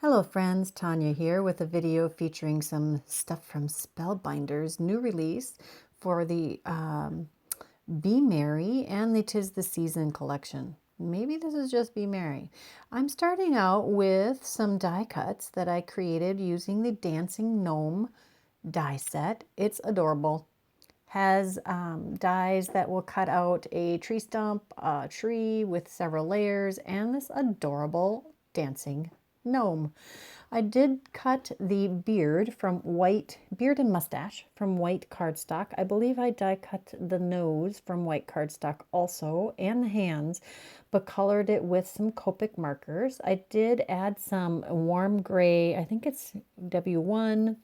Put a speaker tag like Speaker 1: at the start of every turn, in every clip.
Speaker 1: Hello friends, Tanya here with a video featuring some stuff from Spellbinders, new release for the Be Merry and the 'Tis the Season collection. Maybe this is just Be Merry. I'm starting out with some die cuts that I created using the Dancing Gnome die set. It's adorable. Has dies that will cut out a tree stump, a tree with several layers, and this adorable dancing gnome. I did cut the beard and mustache from white cardstock. I believe I die cut the nose from white cardstock also, and the hands, but colored it with some Copic markers. I did add some warm gray, I think it's W1,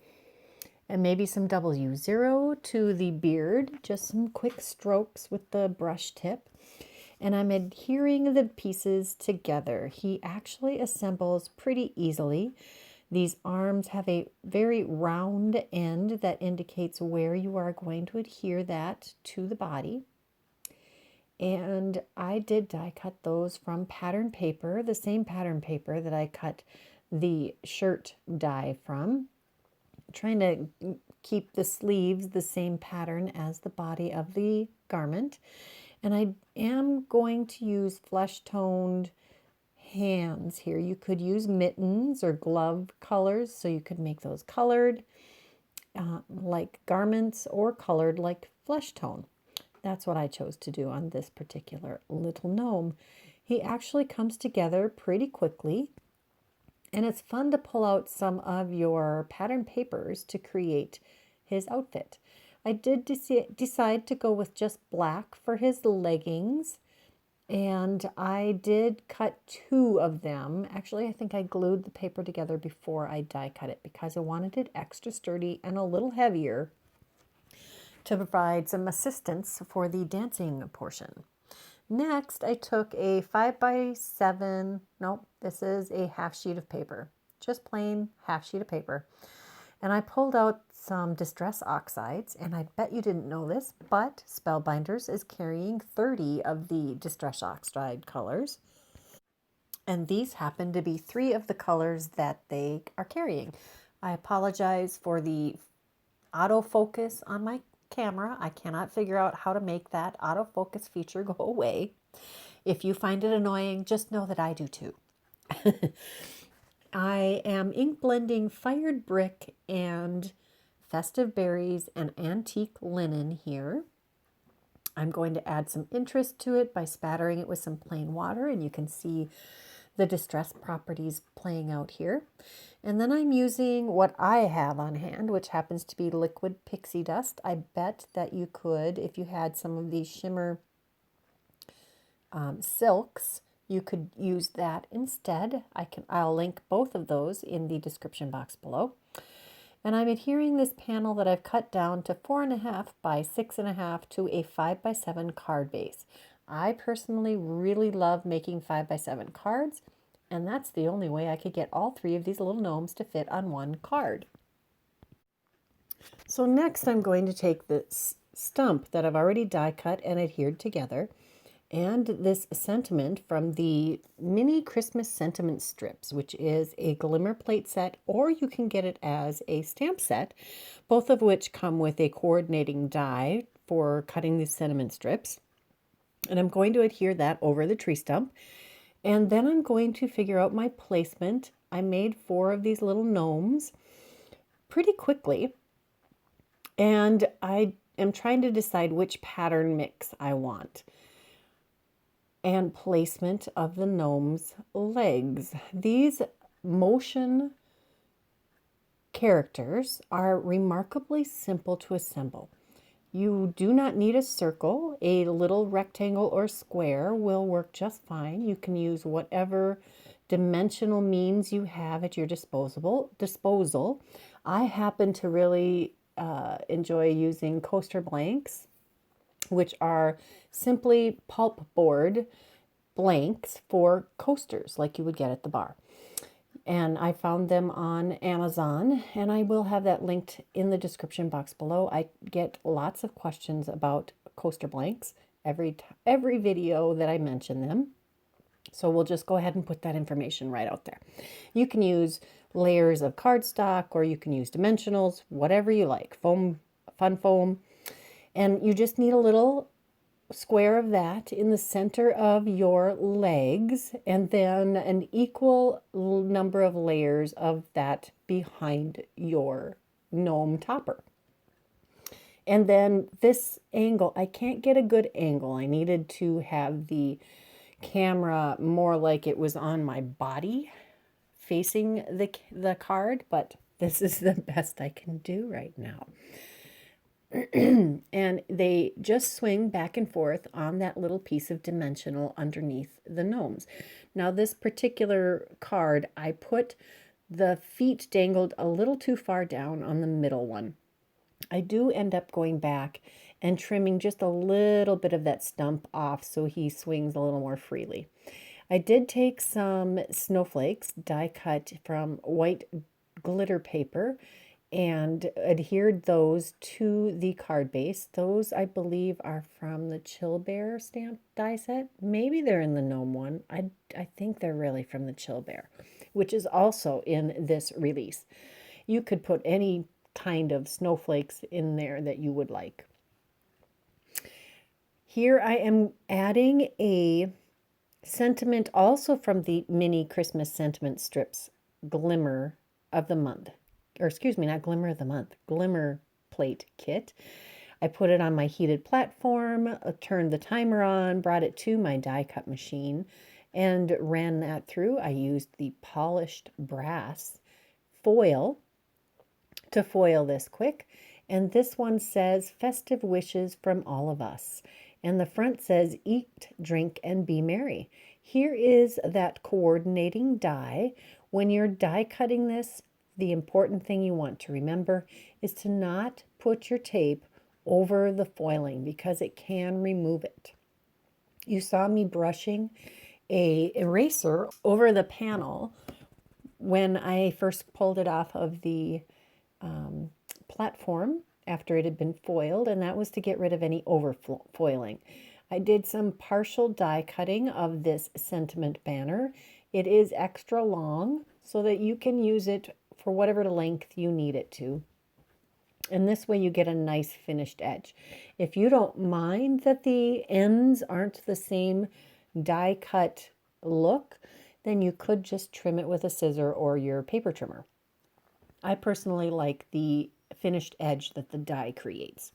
Speaker 1: and maybe some W0 to the beard, just some quick strokes with the brush tip. And I'm adhering the pieces together. He actually assembles pretty easily. These arms have a very round end that indicates where you are going to adhere that to the body. And I did die cut those from pattern paper, the same pattern paper that I cut the shirt die from. Trying to keep the sleeves the same pattern as the body of the garment. And I am going to use flesh-toned hands here. You could use mittens or glove colors, so you could make those colored like garments or colored like flesh tone. That's what I chose to do on this particular little gnome. He actually comes together pretty quickly. And it's fun to pull out some of your pattern papers to create his outfit. I did decide to go with just black for his leggings. And I did cut two of them. Actually, I think I glued the paper together before I die cut it because I wanted it extra sturdy and a little heavier to provide some assistance for the dancing portion. Next, I took a 5x7, nope, this is a half sheet of paper, just plain half sheet of paper. And I pulled out some Distress Oxides, and I bet you didn't know this, but Spellbinders is carrying 30 of the Distress Oxide colors. And these happen to be 3 of the colors that they are carrying. I apologize for the autofocus on my camera. I cannot figure out how to make that autofocus feature go away. If you find it annoying, just know that I do too. I am ink blending Fired Brick and Festive Berries and Antique Linen here. I'm going to add some interest to it by spattering it with some plain water, and you can see the distress properties playing out here. And then I'm using what I have on hand, which happens to be liquid pixie dust. I bet that you could, if you had some of these shimmer silks, you could use that instead. I'll link both of those in the description box below. And I'm adhering this panel that I've cut down to 4.5 by 6.5 to a 5x7 card base. I personally really love making 5x7 cards, and that's the only way I could get all 3 of these little gnomes to fit on one card. So next I'm going to take this stump that I've already die cut and adhered together, and this sentiment from the mini Christmas sentiment strips, which is a Glimmer plate set, or you can get it as a stamp set, both of which come with a coordinating die for cutting these sentiment strips. And I'm going to adhere that over the tree stump. And then I'm going to figure out my placement. I made 4 of these little gnomes pretty quickly. And I am trying to decide which pattern mix I want. And placement of the gnome's legs. These motion characters are remarkably simple to assemble. You do not need a circle. A little rectangle or square will work just fine. You can use whatever dimensional means you have at your disposal. I happen to really enjoy using coaster blanks, which are simply pulpboard blanks for coasters like you would get at the bar. And I found them on Amazon, and I will have that linked in the description box below. I get lots of questions about coaster blanks every video that I mention them. So we'll just go ahead and put that information right out there. You can use layers of cardstock, or you can use dimensionals, whatever you like, foam, fun foam. And you just need a little square of that in the center of your legs, and then an equal number of layers of that behind your gnome topper. And then this angle, I can't get a good angle. I needed to have the camera more like it was on my body facing the card, but this is the best I can do right now. And they just swing back and forth on that little piece of dimensional underneath the gnomes. Now this particular card, I put the feet dangled a little too far down on the middle one. I do end up going back and trimming just a little bit of that stump off so he swings a little more freely. I did take some snowflakes, die cut from white glitter paper, and adhered those to the card base. Those, I believe, are from the Chill Bear stamp die set. Maybe they're in the Gnome one. I think they're really from the Chill Bear, which is also in this release. You could put any kind of snowflakes in there that you would like. Here I am adding a sentiment also from the mini Christmas sentiment strips, Glimmer of the Month. Or excuse me, not Glimmer of the Month, Glimmer plate kit. I put it on my heated platform, turned the timer on, brought it to my die cut machine, and ran that through. I used the polished brass foil to foil this quick. And this one says, "Festive wishes from all of us." And the front says, "Eat, drink, and be merry." Here is that coordinating die. When you're die cutting this, the important thing you want to remember is to not put your tape over the foiling because it can remove it. You saw me brushing a eraser over the panel when I first pulled it off of the platform after it had been foiled, and that was to get rid of any overfoiling. I did some partial die cutting of this sentiment banner. It is extra long so that you can use it for whatever length you need it to. And this way you get a nice finished edge. If you don't mind that the ends aren't the same die cut look, then you could just trim it with a scissor or your paper trimmer. I personally like the finished edge that the die creates.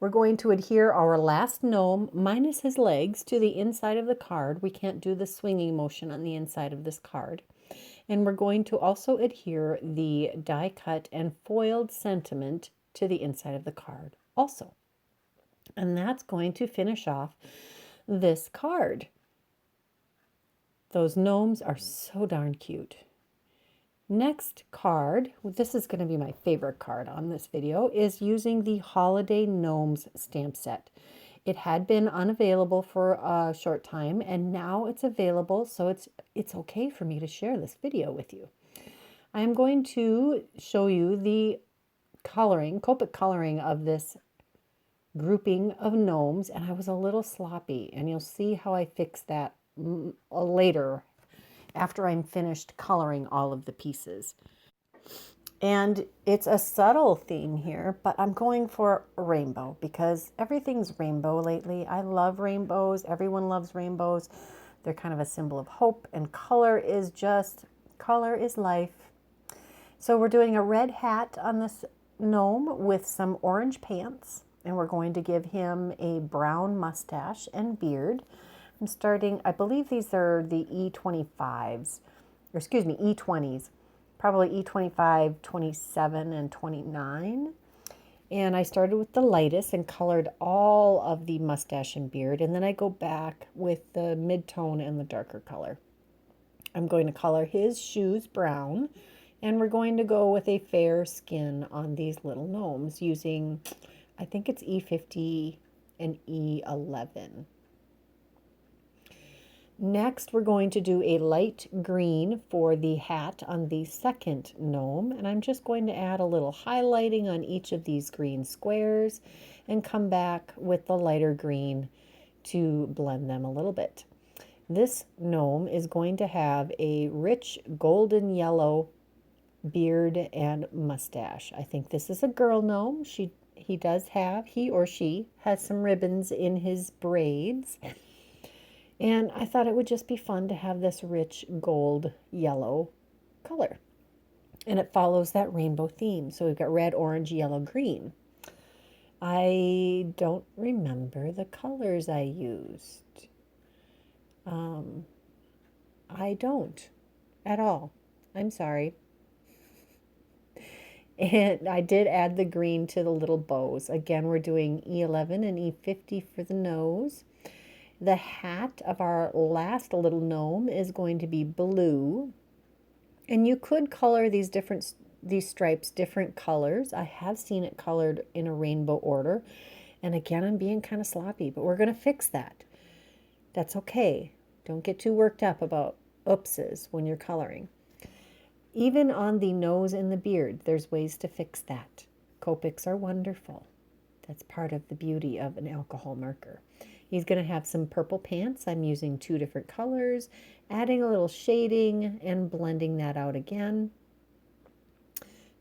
Speaker 1: We're going to adhere our last gnome minus his legs to the inside of the card. We can't do the swinging motion on the inside of this card. And we're going to also adhere the die cut and foiled sentiment to the inside of the card also. And that's going to finish off this card. Those gnomes are so darn cute. Next card, this is going to be my favorite card on this video, is using the Holiday Gnomes stamp set. It had been unavailable for a short time, and now it's available, so it's okay for me to share this video with you. I am going to show you the coloring, Copic coloring of this grouping of gnomes, and I was a little sloppy, and you'll see how I fix that later after I'm finished coloring all of the pieces. And it's a subtle theme here, but I'm going for a rainbow because everything's rainbow lately. I love rainbows. Everyone loves rainbows. They're kind of a symbol of hope, and color is life. So we're doing a red hat on this gnome with some orange pants, and we're going to give him a brown mustache and beard. I'm starting, I believe these are the E25s, or excuse me, E20s, probably E25, 27, and 29. And I started with the lightest and colored all of the mustache and beard, and then I go back with the mid-tone and the darker color. I'm going to color his shoes brown, and we're going to go with a fair skin on these little gnomes using, I think it's E50 and E11. Next, we're going to do a light green for the hat on the second gnome, and I'm just going to add a little highlighting on each of these green squares and come back with the lighter green to blend them a little bit. This gnome is going to have a rich golden yellow beard and mustache. I think this is a girl gnome. He or she has some ribbons in his braids. And I thought it would just be fun to have this rich gold yellow color. And it follows that rainbow theme. So we've got red, orange, yellow, green. I don't remember the colors I used. I don't at all. I'm sorry. And I did add the green to the little bows. Again, we're doing E11 and E50 for the nose. The hat of our last little gnome is going to be blue. And you could color these stripes different colors. I have seen it colored in a rainbow order. And again, I'm being kind of sloppy, but we're going to fix that. That's okay. Don't get too worked up about oopses when you're coloring. Even on the nose and the beard, there's ways to fix that. Copics are wonderful. That's part of the beauty of an alcohol marker. He's going to have some purple pants. I'm using 2 different colors, adding a little shading and blending that out again.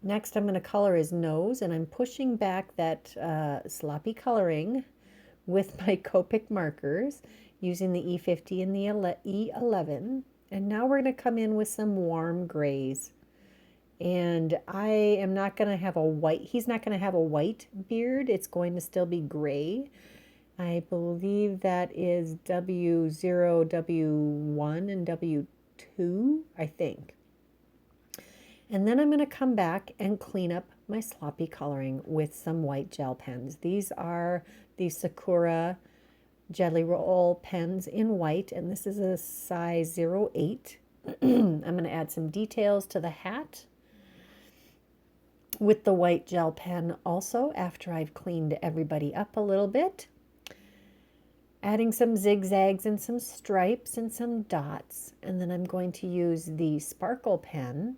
Speaker 1: Next, I'm going to color his nose, and I'm pushing back that sloppy coloring with my Copic markers using the E50 and the E11. And now we're going to come in with some warm grays. And I am not going to have a white, he's not going to have a white beard. It's going to still be gray. I believe that is W0, W1, and W2, I think. And then I'm going to come back and clean up my sloppy coloring with some white gel pens. These are the Sakura Jelly Roll pens in white, and this is a size 08. I'm going to add some details to the hat with the white gel pen also after I've cleaned everybody up a little bit. Adding some zigzags and some stripes and some dots. And then I'm going to use the sparkle pen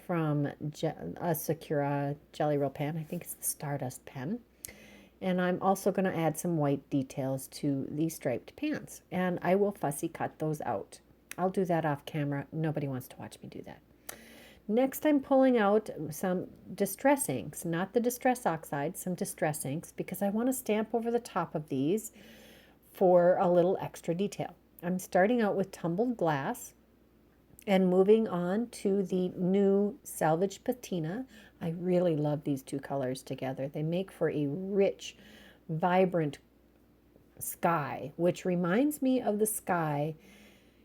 Speaker 1: from a Sakura Jelly Roll pen. I think it's the Stardust pen. And I'm also going to add some white details to the striped pants. And I will fussy cut those out. I'll do that off camera. Nobody wants to watch me do that. Next, I'm pulling out some distress inks, not the Distress Oxide, some distress inks, because I want to stamp over the top of these for a little extra detail. I'm starting out with tumbled glass and moving on to the new Salvage Patina. I really love these 2 colors together. They make for a rich, vibrant sky, which reminds me of the sky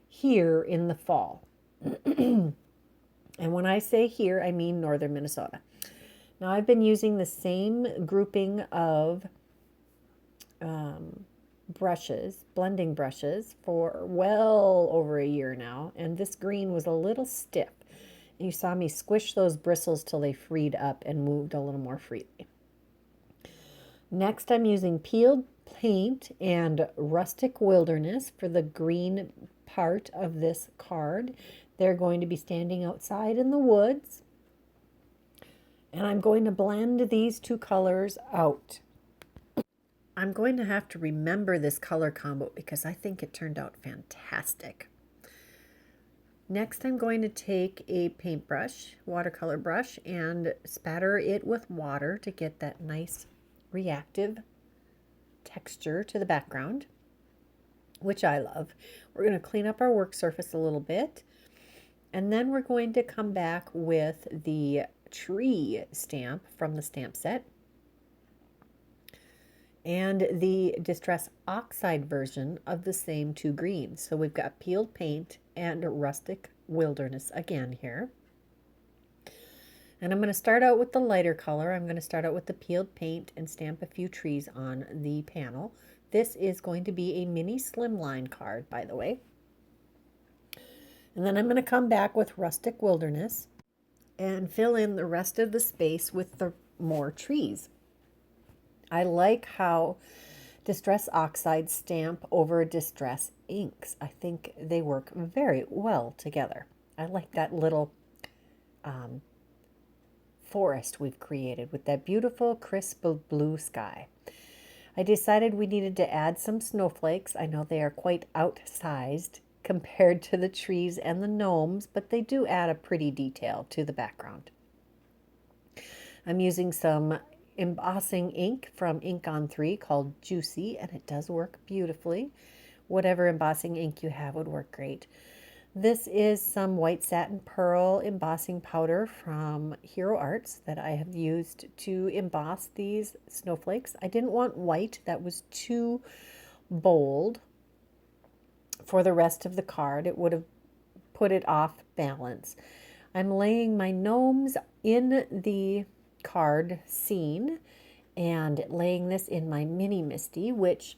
Speaker 1: here in the fall. And when I say here, I mean northern Minnesota. Now, I've been using the same grouping of blending brushes, for well over a year now, and this green was a little stiff. You saw me squish those bristles till they freed up and moved a little more freely. Next, I'm using peeled paint and Rustic Wilderness for the green part of this card. They're going to be standing outside in the woods, and I'm going to blend these 2 colors out. I'm going to have to remember this color combo because I think it turned out fantastic. Next, I'm going to take a paintbrush, watercolor brush, and spatter it with water to get that nice reactive texture to the background, which I love. We're going to clean up our work surface a little bit, and then we're going to come back with the tree stamp from the stamp set and the Distress Oxide version of the same 2 greens. So we've got peeled paint and Rustic Wilderness again here. And I'm going to start out with the lighter color. I'm going to start out with the peeled paint and stamp a few trees on the panel. This is going to be a mini slimline card, by the way. And then I'm going to come back with Rustic Wilderness and fill in the rest of the space with the more trees. I like how Distress Oxide stamp over Distress inks. I think they work very well together. I like that little forest we've created with that beautiful crisp blue sky. I decided we needed to add some snowflakes. I know they are quite outsized compared to the trees and the gnomes, but they do add a pretty detail to the background. I'm using some embossing ink from Ink on 3 called Juicy, and it does work beautifully. Whatever embossing ink you have would work great. This is some white satin pearl embossing powder from Hero Arts that I have used to emboss these snowflakes. I didn't want white, that was too bold for the rest of the card. It would have put it off balance. I'm laying my gnomes in the card scene and laying this in my mini Misty, which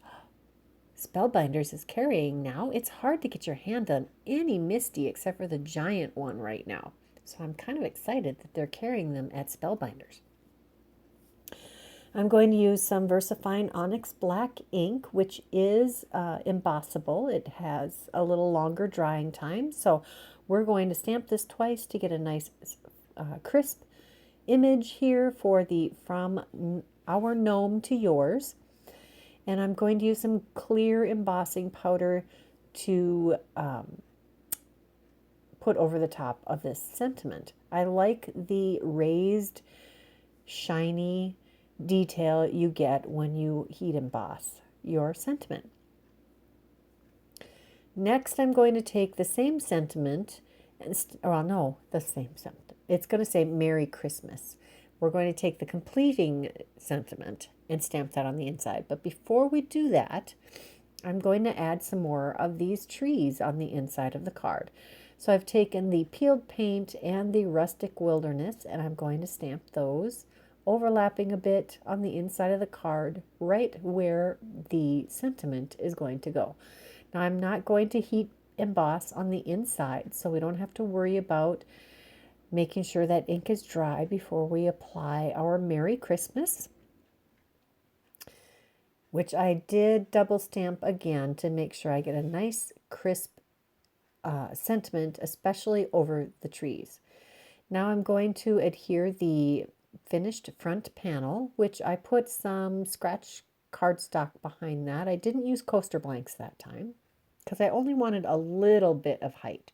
Speaker 1: Spellbinders is carrying now. It's hard to get your hand on any Misty except for the giant one right now. So I'm kind of excited that they're carrying them at Spellbinders. I'm going to use some VersaFine Onyx Black ink, which is embossable. It has a little longer drying time. So we're going to stamp this twice to get a nice crisp image here for the From Our Gnome to Yours. And I'm going to use some clear embossing powder to put over the top of this sentiment. I like the raised, shiny detail you get when you heat emboss your sentiment. Next, I'm going to take the same sentiment, the same sentiment. It's going to say Merry Christmas. We're going to take the completing sentiment and stamp that on the inside. But before we do that, I'm going to add some more of these trees on the inside of the card. So I've taken the peeled paint and the rustic wilderness, and I'm going to stamp those, overlapping a bit on the inside of the card, right where the sentiment is going to go. Now I'm not going to heat emboss on the inside, so we don't have to worry about making sure that ink is dry before we apply our Merry Christmas, which I did double stamp again to make sure I get a nice crisp sentiment, especially over the trees. Now I'm going to adhere the finished front panel, which I put some scratch cardstock behind that. I didn't use coaster blanks that time because I only wanted a little bit of height.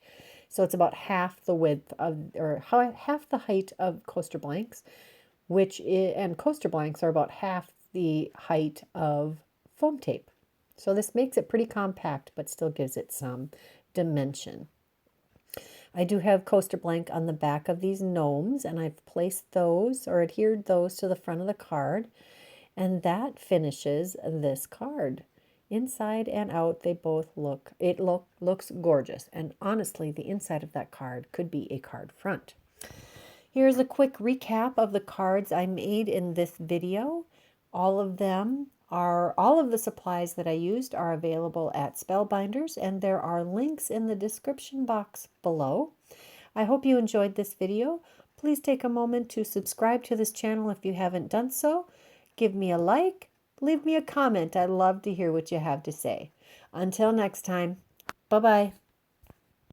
Speaker 1: So it's about half the width of, or half the height of coaster blanks, and coaster blanks are about half the height of foam tape. So this makes it pretty compact, but still gives it some dimension. I do have coaster blank on the back of these gnomes, and I've placed those or adhered those to the front of the card, and that finishes this card. Inside and out, they both looks gorgeous. And honestly, the inside of that card could be a card front. Here's a quick recap of the cards I made in this video. All of the supplies that I used are available at Spellbinders, and there are links in the description box below. I hope you enjoyed this video. Please take a moment to subscribe to this channel if you haven't done so. Give me a like. Leave me a comment. I'd love to hear what you have to say. Until next time, bye-bye.